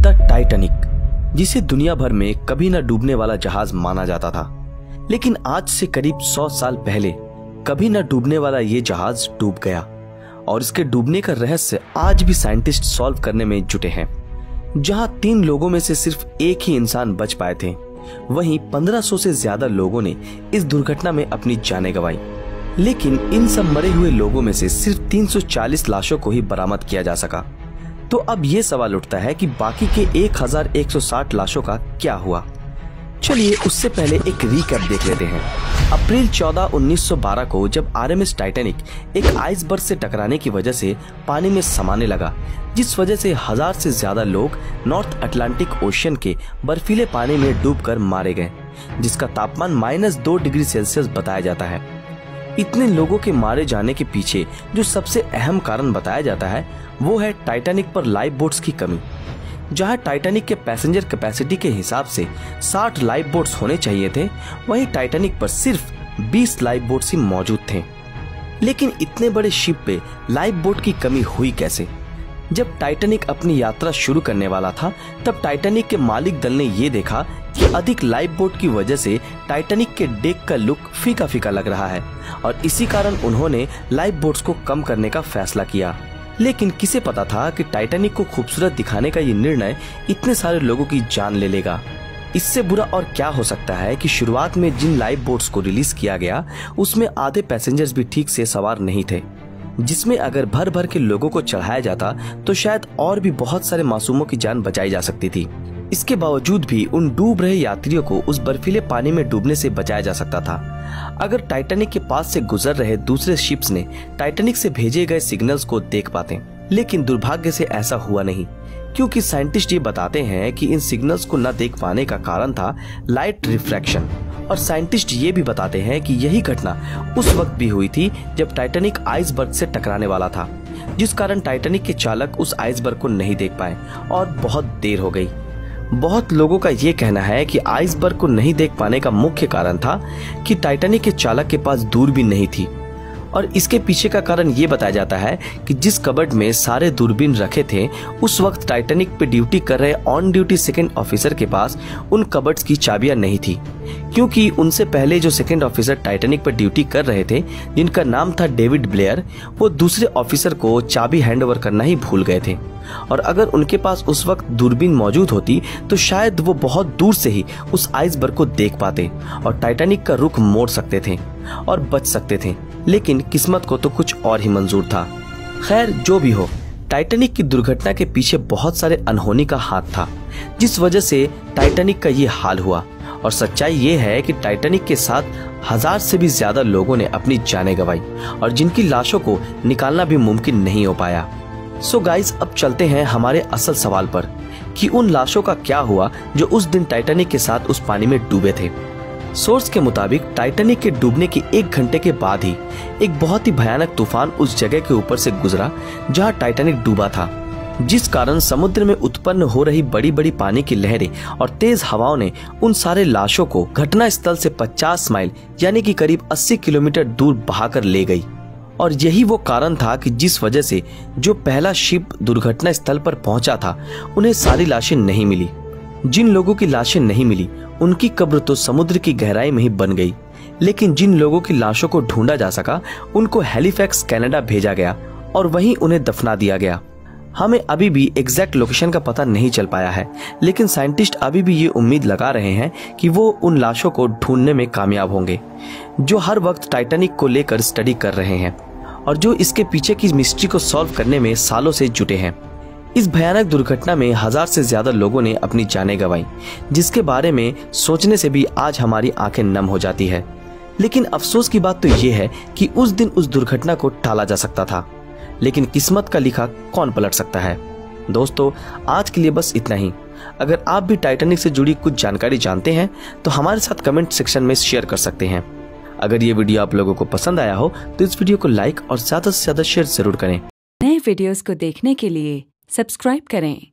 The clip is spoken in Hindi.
द टाइटैनिक, जिसे दुनिया भर में कभी न डूबने वाला जहाज माना जाता था, लेकिन आज से करीब 100 साल पहले कभी न डूबने वाला ये जहाज डूब गया और इसके डूबने का रहस्य आज भी साइंटिस्ट सॉल्व करने में जुटे हैं। जहां 3 लोगों में से सिर्फ एक ही इंसान बच पाए थे, वहीं 1500 से ज्यादा लोगों ने इस दुर्घटना में अपनी जानें गंवाई। लेकिन इन सब मरे हुए लोगों में से सिर्फ 340 लाशों को ही बरामद किया जा सका। तो अब ये सवाल उठता है कि बाकी के 1160 लाशों का क्या हुआ। चलिए उससे पहले एक रीकैप देख लेते हैं। अप्रैल 14, 1912 को जब आरएमएस टाइटैनिक एक आइसबर्ग से टकराने की वजह से पानी में समाने लगा, जिस वजह से 1000 से ज्यादा लोग नॉर्थ अटलांटिक ओशियन के बर्फीले पानी में डूबकर मारे गए, जिसका तापमान -2 डिग्री सेल्सियस बताया जाता है। इतने लोगों के मारे जाने के पीछे जो सबसे अहम कारण बताया जाता है वो है टाइटैनिक पर लाइफ बोट्स की कमी। जहां टाइटैनिक के पैसेंजर कैपेसिटी के हिसाब से 60 लाइफ बोट्स होने चाहिए थे, वहीं टाइटैनिक पर सिर्फ 20 लाइफ बोट्स ही मौजूद थे। लेकिन इतने बड़े शिप पे लाइफ बोट की कमी हुई कैसे? जब टाइटैनिक अपनी यात्रा शुरू करने वाला था, तब टाइटैनिक के मालिक दल ने ये देखा कि अधिक लाइफ बोट की वजह से टाइटैनिक के डेक का लुक फीका फीका लग रहा है और इसी कारण उन्होंने लाइफ बोट्स को कम करने का फैसला किया। लेकिन किसे पता था कि टाइटैनिक को खूबसूरत दिखाने का ये निर्णय इतने सारे लोगों की जान ले लेगा। इससे बुरा और क्या हो सकता है कि शुरुआत में जिन लाइफ बोट्स को रिलीज किया गया उसमें आधे पैसेंजर्स भी ठीक से सवार नहीं थे, जिसमें अगर भर भर के लोगों को चढ़ाया जाता तो शायद और भी बहुत सारे मासूमों की जान बचाई जा सकती थी। इसके बावजूद भी उन डूब रहे यात्रियों को उस बर्फीले पानी में डूबने से बचाया जा सकता था अगर टाइटैनिक के पास से गुजर रहे दूसरे शिप्स ने टाइटैनिक से भेजे गए सिग्नल्स को देख पाते। लेकिन दुर्भाग्य से ऐसा हुआ नहीं, क्योंकि साइंटिस्ट ये बताते हैं कि इन सिग्नल्स को न देख पाने का कारण था लाइट रिफ्रैक्शन। और साइंटिस्ट ये भी बताते हैं कि यही घटना उस वक्त भी हुई थी जब टाइटैनिक आइसबर्ग से टकराने वाला था, जिस कारण टाइटैनिक के चालक उस आइसबर्ग को नहीं देख पाए और बहुत देर हो गई। बहुत लोगों का ये कहना है कि आइसबर्ग को नहीं देख पाने का मुख्य कारण था कि टाइटैनिक के चालक के पास दूरबीन नहीं थी। और इसके पीछे का कारण ये बताया जाता है कि जिस कबर्ड में सारे दूरबीन रखे थे, उस वक्त टाइटैनिक पे ड्यूटी कर रहे ऑन ड्यूटी सेकंड ऑफिसर के पास उन कबर्ड्स की चाबियां नहीं थी, क्योंकि उनसे पहले जो सेकंड ऑफिसर टाइटैनिक पर ड्यूटी कर रहे थे, जिनका नाम था डेविड ब्लेयर, वो दूसरे ऑफिसर को चाबी हैंडओवर करना ही भूल गए थे। और अगर उनके पास उस वक्त दूरबीन मौजूद होती तो शायद वो बहुत दूर से ही उस आइसबर्ग को देख पाते और टाइटैनिक का रुख मोड़ सकते थे और बच सकते थे। लेकिन किस्मत को तो कुछ और ही मंजूर था। खैर जो भी हो, टाइटैनिक की दुर्घटना के पीछे बहुत सारे अनहोनी का हाथ था, जिस वजह से टाइटैनिक का ये हाल हुआ। और सच्चाई ये है कि टाइटैनिक के साथ 1000 से भी ज्यादा लोगों ने अपनी जानें गंवाई और जिनकी लाशों को निकालना भी मुमकिन नहीं हो पाया। सो गाइस, अब चलते हैं हमारे असल सवाल पर कि उन लाशों का क्या हुआ जो उस दिन टाइटैनिक के साथ उस पानी में डूबे थे। सोर्स के मुताबिक टाइटैनिक के डूबने के 1 घंटे के बाद ही एक बहुत ही भयानक तूफान उस जगह के ऊपर से गुजरा जहां टाइटैनिक डूबा था, जिस कारण समुद्र में उत्पन्न हो रही बड़ी बड़ी पानी की लहरें और तेज हवाओं ने उन सारे लाशों को घटना स्थल से 50 माइल यानी कि करीब 80 किलोमीटर दूर बहाकर ले गई। और यही वो कारण था कि जिस वजह से जो पहला शिप दुर्घटना स्थल पर पहुंचा था, उन्हें सारी लाशें नहीं मिली। जिन लोगों की लाशें नहीं मिली उनकी कब्र तो समुद्र की गहराई में ही बन गई, लेकिन जिन लोगों की लाशों को ढूंढा जा सका उनको हैलिफैक्स कनाडा भेजा गया और वहीं उन्हें दफना दिया गया। हमें अभी भी एग्जैक्ट लोकेशन का पता नहीं चल पाया है, लेकिन साइंटिस्ट अभी भी ये उम्मीद लगा रहे हैं कि वो उन लाशों को ढूंढने में कामयाब होंगे, जो हर वक्त टाइटैनिक को लेकर स्टडी कर रहे हैं और जो इसके पीछे की मिस्ट्री को सॉल्व करने में सालों से जुटे हैं। इस भयानक दुर्घटना में 1000 से ज्यादा लोगों ने अपनी जानें गंवाई, जिसके बारे में सोचने से भी आज हमारी आंखें नम हो जाती है। लेकिन अफसोस की बात तो ये है कि उस दिन उस दुर्घटना को टाला जा सकता था, लेकिन किस्मत का लिखा कौन पलट सकता है। दोस्तों, आज के लिए बस इतना ही। अगर आप भी टाइटैनिक से जुड़ी कुछ जानकारी जानते हैं तो हमारे साथ कमेंट सेक्शन में शेयर कर सकते हैं। अगर ये वीडियो आप लोगों को पसंद आया हो तो इस वीडियो को लाइक और ज्यादा से ज्यादा शेयर जरूर करें। नए वीडियोस को देखने के लिए सब्सक्राइब करें।